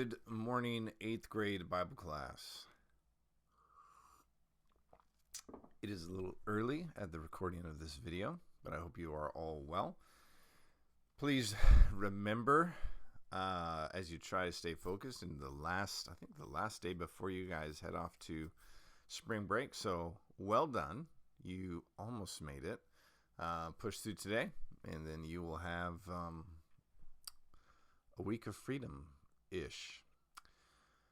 Good morning, 8th grade Bible class. It is a little early at the recording of this video, but I hope you are all well. Please remember, as you try to stay focused in the last day before you guys head off to spring break. So well done. You almost made it. Push through today, and then you will have a week of freedom-ish.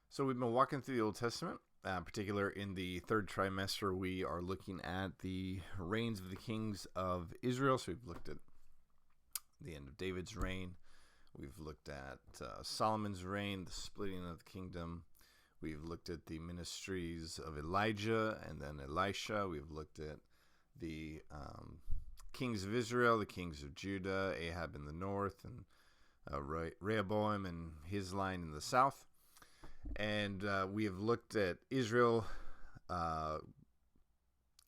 So we've been walking through the Old Testament. Particular in the third trimester, we are looking at the reigns of the kings of Israel. So we've looked at the end of David's reign. We've looked at Solomon's reign, the splitting of the kingdom. We've looked at the ministries of Elijah and then Elisha. We've looked at the kings of Israel, the kings of Judah, Ahab in the north, and Rehoboam and his line in the south. And we have looked at Israel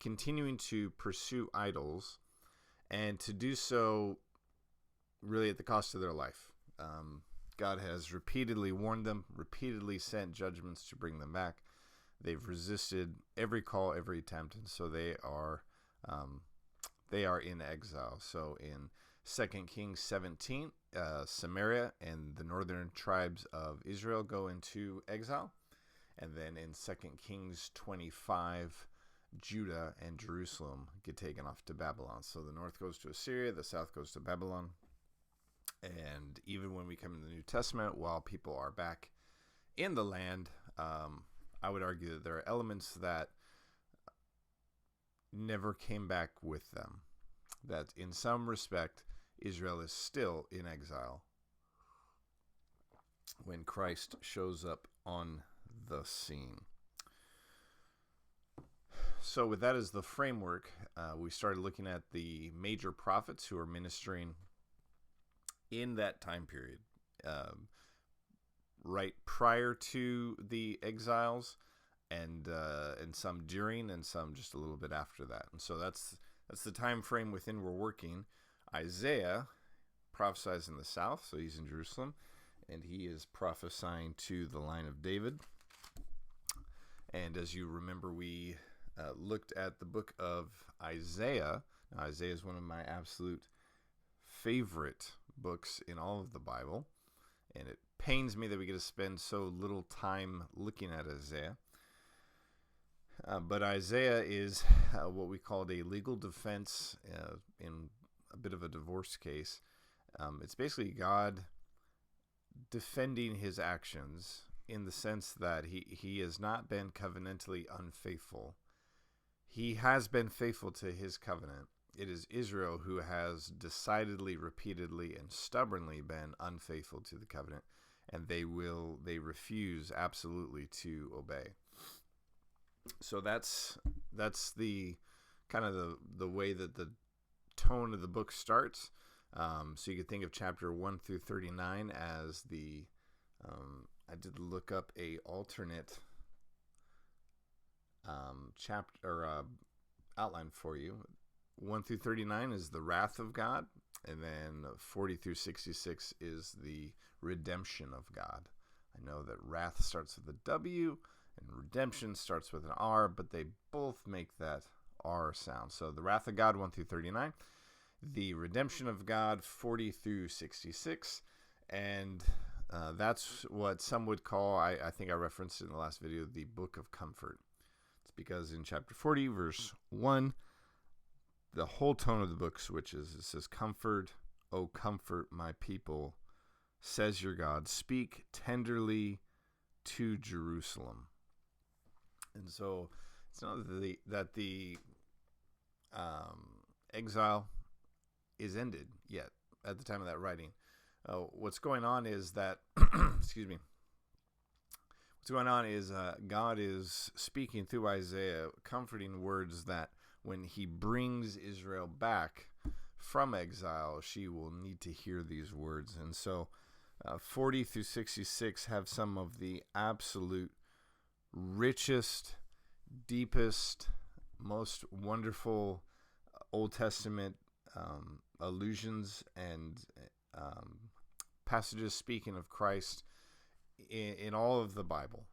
continuing to pursue idols, and to do so really at the cost of their life. God has repeatedly warned them, repeatedly sent judgments to bring them back. They've resisted every call, every attempt, and so they are in exile. So in 2 Kings 17, Samaria and the northern tribes of Israel go into exile. And then in 2 Kings 25, Judah and Jerusalem get taken off to Babylon. So the north goes to Assyria, the south goes to Babylon. And even when we come into the New Testament, while people are back in the land, I would argue that there are elements that never came back with them. That in some respect, Israel is still in exile when Christ shows up on the scene. So with that as the framework, we started looking at the major prophets who are ministering in that time period, right prior to the exiles, and some during, and some just a little bit after that. And so that's the time frame within we're working. Isaiah prophesies in the south, so he's in Jerusalem, and he is prophesying to the line of David. And as you remember, we looked at the book of Isaiah. Now, Isaiah is one of my absolute favorite books in all of the Bible, and it pains me that we get to spend so little time looking at Isaiah. But Isaiah is what we called a legal defense in a bit of a divorce case. It's basically God defending his actions in the sense that he has not been covenantally unfaithful. He has been faithful to his covenant. It is Israel who has decidedly, repeatedly, and stubbornly been unfaithful to the covenant, and they refuse absolutely to obey. So that's the kind of the way that the tone of the book starts. So you could think of chapter 1 through 39 as the I did look up a alternate chapter outline for you. 1 through 39 is the wrath of God, and then 40 through 66 is the redemption of God. I know that wrath starts with a W and redemption starts with an R, but they both make that R sound. So the wrath of God, 1 through 39, the redemption of God, 40 through 66, and that's what some would call, I think I referenced it in the last video, the book of comfort. It's because in chapter 40, verse 1, the whole tone of the book switches. It says, "Comfort, O comfort my people, says your God. Speak tenderly to Jerusalem." And so it's not that the exile is ended yet at the time of that writing. What's going on is that, excuse me, what's going on is God is speaking through Isaiah, comforting words that when he brings Israel back from exile, she will need to hear these words. And so 40 through 66 have some of the absolute richest, deepest, most wonderful Old Testament allusions and passages speaking of Christ in all of the Bible.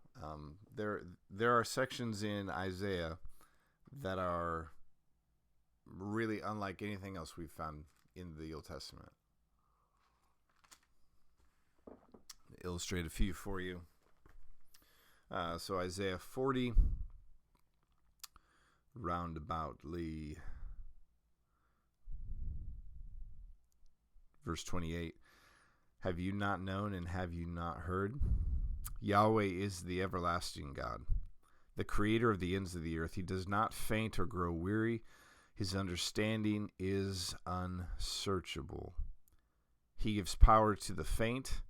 There are sections in Isaiah that are really unlike anything else we've found in the Old Testament. Illustrate a few for you. So Isaiah 40, roundaboutly, verse 28. Have you not known and have you not heard? Yahweh is the everlasting God, the creator of the ends of the earth. He does not faint or grow weary. His understanding is unsearchable. He gives power to the faint,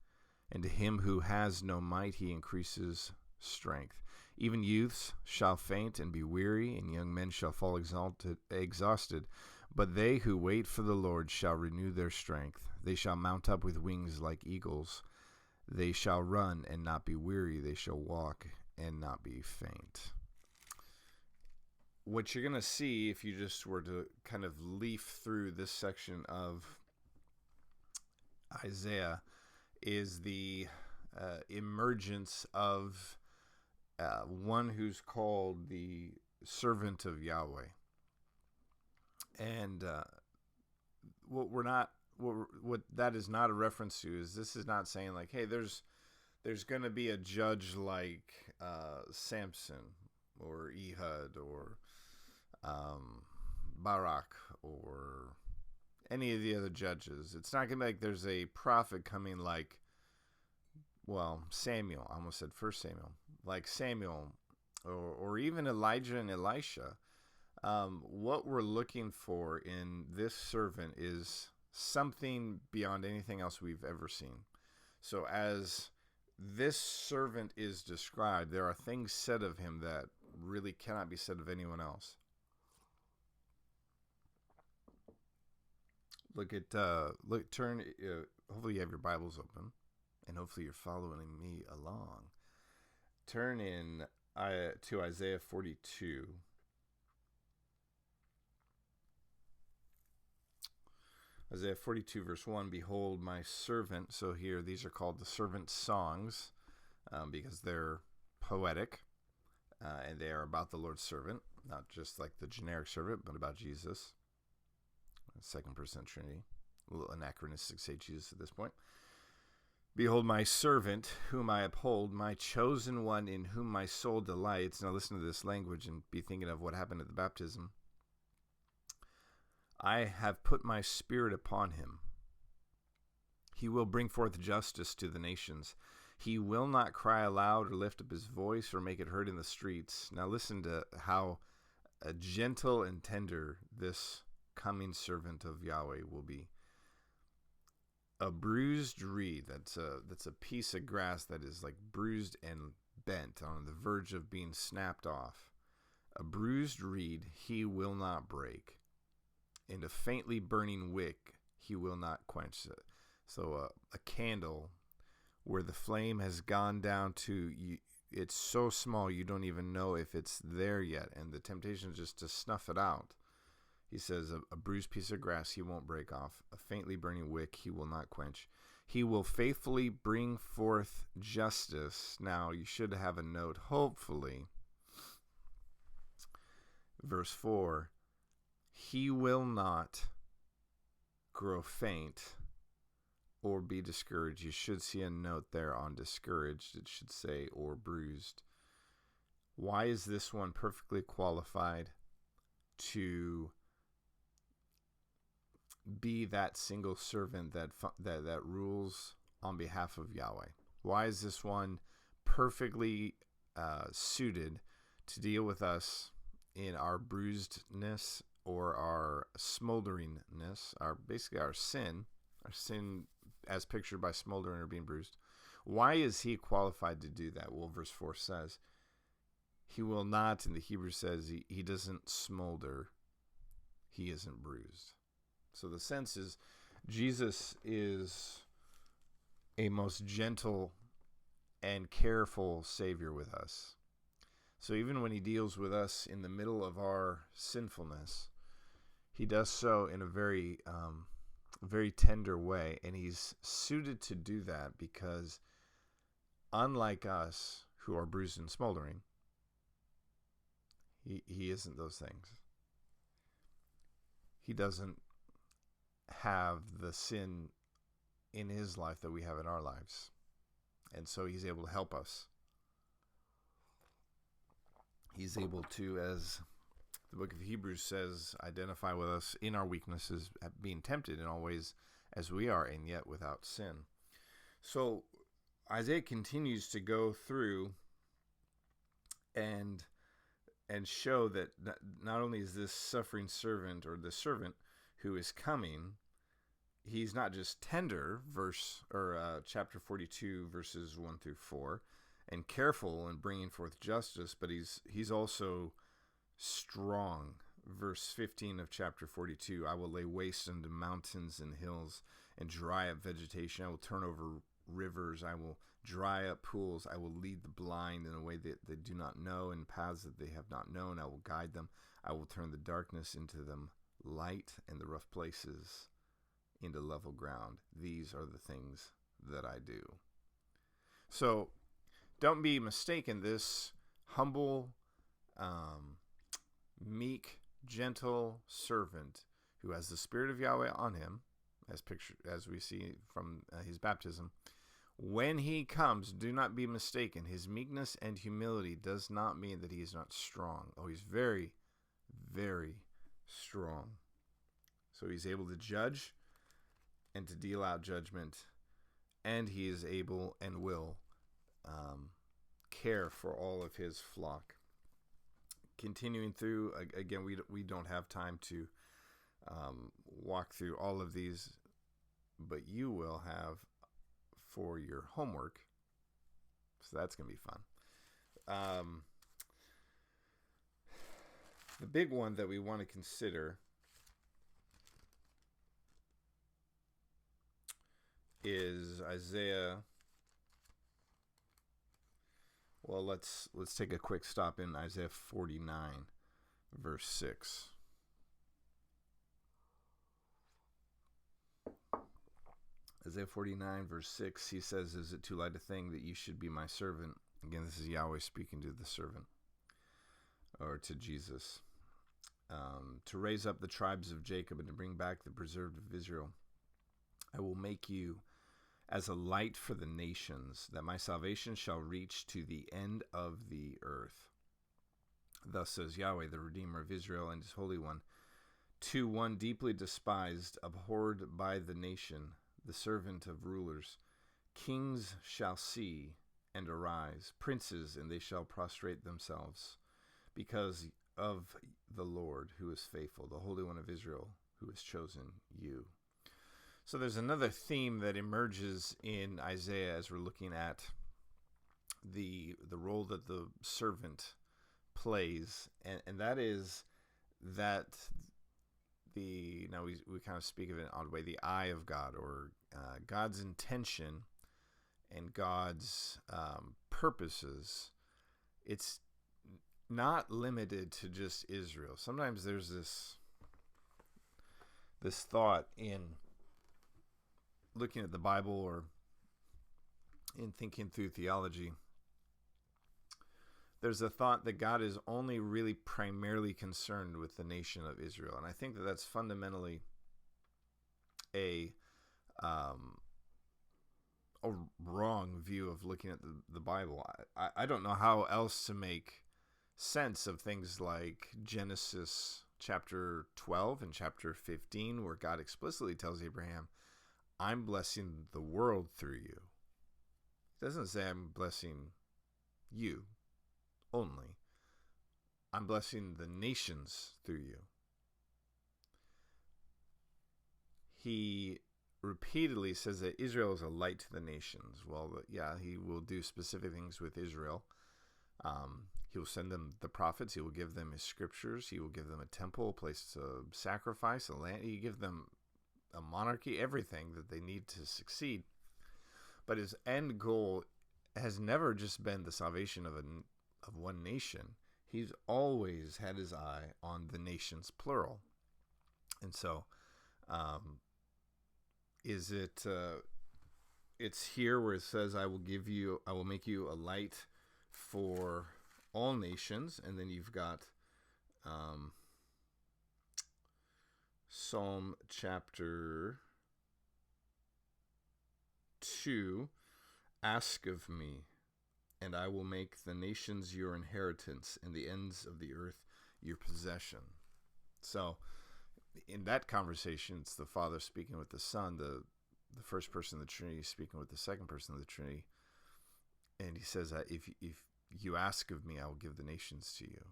and to him who has no might he increases strength. Even youths shall faint and be weary, and young men shall fall exhausted. But they who wait for the Lord shall renew their strength. They shall mount up with wings like eagles. They shall run and not be weary. They shall walk and not be faint. What you're going to see if you just were to kind of leaf through this section of Isaiah is the emergence of one who's called the servant of Yahweh. And what that is not a reference to is this is not saying like, hey, there's going to be a judge like Samson or Ehud or Barak or any of the other judges. It's not going to be like there's a prophet coming like, well, Samuel. I almost said First Samuel. Like Samuel or even Elijah and Elisha. What we're looking for in this servant is something beyond anything else we've ever seen. So as this servant is described, there are things said of him that really cannot be said of anyone else. Turn, hopefully you have your Bibles open, and hopefully you're following me along. Turn in to Isaiah 42. Isaiah 42 verse 1, behold my servant. So here, these are called the servant songs because they're poetic and they are about the Lord's servant, not just like the generic servant, but about Jesus. Second person Trinity. A little anachronistic to say Jesus at this point. Behold my servant, whom I uphold, my chosen one in whom my soul delights. Now listen to this language and be thinking of what happened at the baptism. I have put my spirit upon him. He will bring forth justice to the nations. He will not cry aloud or lift up his voice or make it heard in the streets. Now listen to how gentle and tender this coming servant of Yahweh will be. A bruised reed, that's a piece of grass that is like bruised and bent on the verge of being snapped off. A bruised reed he will not break, and a faintly burning wick he will not quench. So a candle where the flame has gone down to, it's so small you don't even know if it's there yet, and the temptation is just to snuff it out. He says, a bruised piece of grass he won't break off. A faintly burning wick he will not quench. He will faithfully bring forth justice. Now, you should have a note, hopefully. Verse 4, he will not grow faint or be discouraged. You should see a note there on discouraged. It should say, or bruised. Why is this one perfectly qualified to be that single servant that rules on behalf of Yahweh? Why is this one perfectly suited to deal with us in our bruisedness or our smolderingness, basically our sin as pictured by smoldering or being bruised? Why is he qualified to do that? Well, verse 4 says, he will not, and the Hebrew says he doesn't smolder, he isn't bruised. So the sense is Jesus is a most gentle and careful Savior with us. So even when he deals with us in the middle of our sinfulness, he does so in a very, very tender way. And he's suited to do that because unlike us who are bruised and smoldering, he isn't those things. He doesn't have the sin in his life that we have in our lives. And so he's able to help us. He's able to, as the book of Hebrews says, identify with us in our weaknesses, being tempted in all ways as we are, and yet without sin. So Isaiah continues to go through and show that not only is this suffering servant, or the servant who is coming, he's not just tender, chapter 42, verses 1 through 4, and careful in bringing forth justice, but he's also strong. Verse 15 of chapter 42, I will lay waste unto mountains and hills and dry up vegetation. I will turn over rivers. I will dry up pools. I will lead the blind in a way that they do not know, in paths that they have not known. I will guide them. I will turn the darkness into them light, and the rough places into level ground. These are the things that I do. So don't be mistaken. This humble, meek, gentle servant who has the Spirit of Yahweh on him, as we see from his baptism, when he comes, do not be mistaken. His meekness and humility does not mean that he is not strong. Oh, he's very, very strong. So he's able to judge and to deal out judgment, and he is able and will care for all of his flock. Continuing through, again, we don't have time to walk through all of these, but you will have for your homework, so that's going to be fun. The big one that we want to consider is Isaiah. Well, let's take a quick stop in Isaiah 49, verse 6. Isaiah 49, verse 6, he says, is it too light a thing that you should be my servant? Again, this is Yahweh speaking to the servant, or to Jesus. To raise up the tribes of Jacob and to bring back the preserved of Israel. I will make you as a light for the nations, that my salvation shall reach to the end of the earth. Thus says Yahweh, the Redeemer of Israel and his Holy One, to one deeply despised, abhorred by the nation, the servant of rulers. Kings shall see and arise, princes, and they shall prostrate themselves, because of the Lord who is faithful, the Holy One of Israel who has chosen you. So there's another theme that emerges in Isaiah as we're looking at the role that the servant plays, and that is that now we kind of speak of it in an odd way, the eye of God, or God's intention and God's purposes. It's not limited to just Israel. Sometimes there's this thought in looking at the Bible or in thinking through theology. There's a thought that God is only really primarily concerned with the nation of Israel. And I think that that's fundamentally a wrong view of looking at the Bible. I don't know how else to make sense of things like Genesis chapter 12 and chapter 15, where God explicitly tells Abraham, I'm blessing the world through you. It doesn't say I'm blessing you only. I'm blessing the nations through you. He repeatedly says that Israel is a light to the nations. Well, yeah, he will do specific things with Israel. He will send them the prophets. He will give them his scriptures. He will give them a temple, a place to sacrifice, a land. He give them a monarchy, everything that they need to succeed. But his end goal has never just been the salvation of one nation. He's always had his eye on the nations, plural. And so, is it it's here where it says, I will make you a light for all nations. And then you've got Psalm chapter 2, ask of me, and I will make the nations your inheritance and the ends of the earth your possession. So in that conversation, it's the Father speaking with the Son, the first person of the Trinity speaking with the second person of the Trinity. And he says that if you ask of me, I will give the nations to you.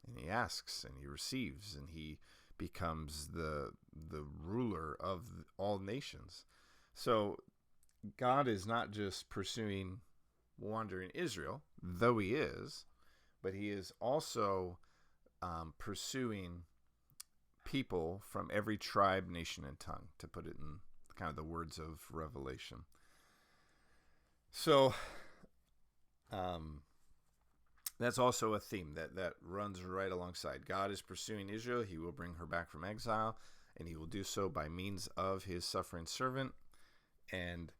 And he asks and he receives, and he becomes the ruler of all nations. So God is not just pursuing wandering Israel, though he is, but he is also pursuing people from every tribe, nation, and tongue, to put it in kind of the words of Revelation. So that's also a theme that runs right alongside. God is pursuing Israel. He will bring her back from exile, and he will do so by means of his suffering servant. And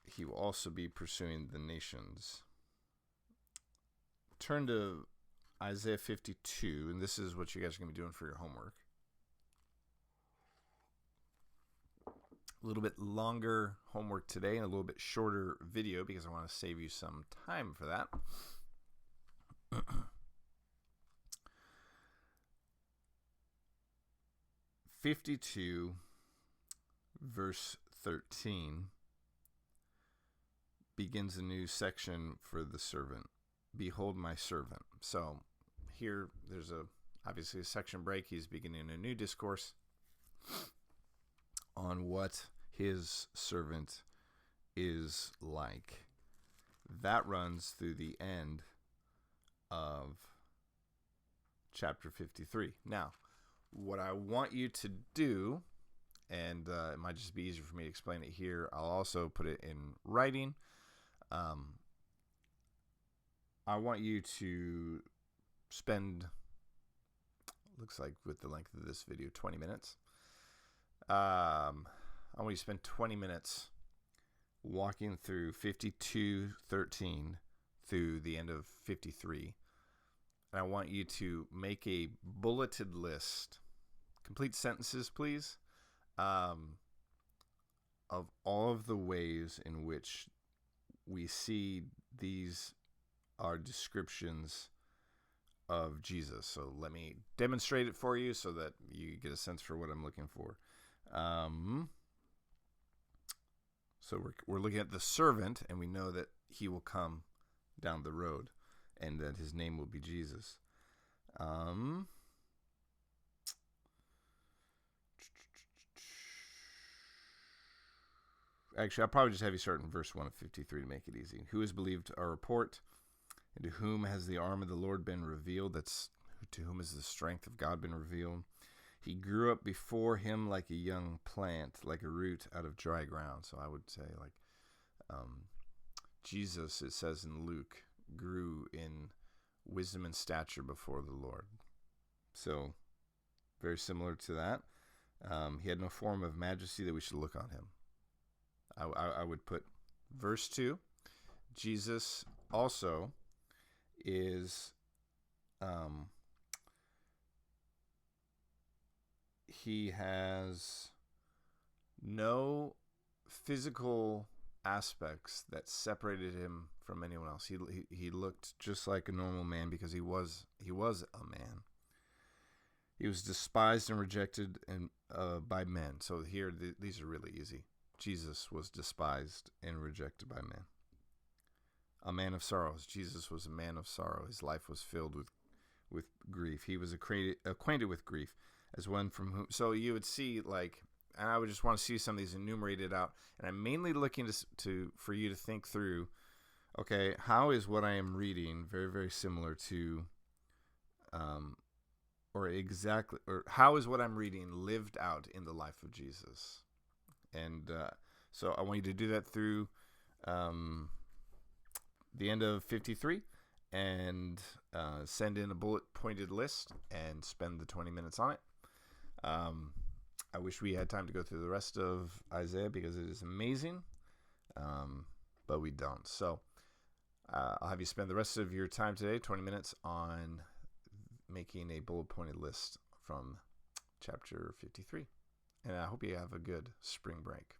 he will also be pursuing the nations. Turn to Isaiah 52, and this is what you guys are going to be doing for your homework. A little bit longer homework today and a little bit shorter video because I want to save you some time for that. 52, verse 13 begins a new section for the servant. Behold my servant. So here there's obviously a section break. He's beginning a new discourse on what his servant is like. That runs through the end of chapter 53. Now, what I want you to do, and it might just be easier for me to explain it here, I'll also put it in writing. I want you to spend, looks like with the length of this video, 20 minutes. I want you to spend 20 minutes walking through 52:13 through the end of 53. And I want you to make a bulleted list, complete sentences, please, of all of the ways in which we see these are descriptions of Jesus. So let me demonstrate it for you so that you get a sense for what I'm looking for. So we're looking at the servant, and we know that he will come down the road, and that his name will be Jesus. Actually, I'll probably just have you start in verse 1 of 53 to make it easy. Who has believed our report? And to whom has the arm of the Lord been revealed? That's to whom has the strength of God been revealed? He grew up before him like a young plant, like a root out of dry ground. So I would say, like, Jesus, it says in Luke, grew in wisdom and stature before the Lord. So very similar to that. He had no form of majesty that we should look on him. I would put verse 2. Jesus also is he has no physical aspects that separated him from anyone else. He looked just like a normal man because he was a man. He was despised and rejected by men. So here these are really easy. Jesus was despised and rejected by men. A man of sorrows. Jesus was a man of sorrow. His life was filled with grief. He was acquainted with grief as one from whom. So you would see, like, and I would just want to see some of these enumerated out. And I'm mainly looking for you to think through, okay, how is what I am reading very, very similar to, or how is what I'm reading lived out in the life of Jesus? And so I want you to do that through the end of 53 and send in a bullet pointed list and spend the 20 minutes on it. I wish we had time to go through the rest of Isaiah because it is amazing, but we don't. So I'll have you spend the rest of your time today, 20 minutes, on making a bullet-pointed list from chapter 53. And I hope you have a good spring break.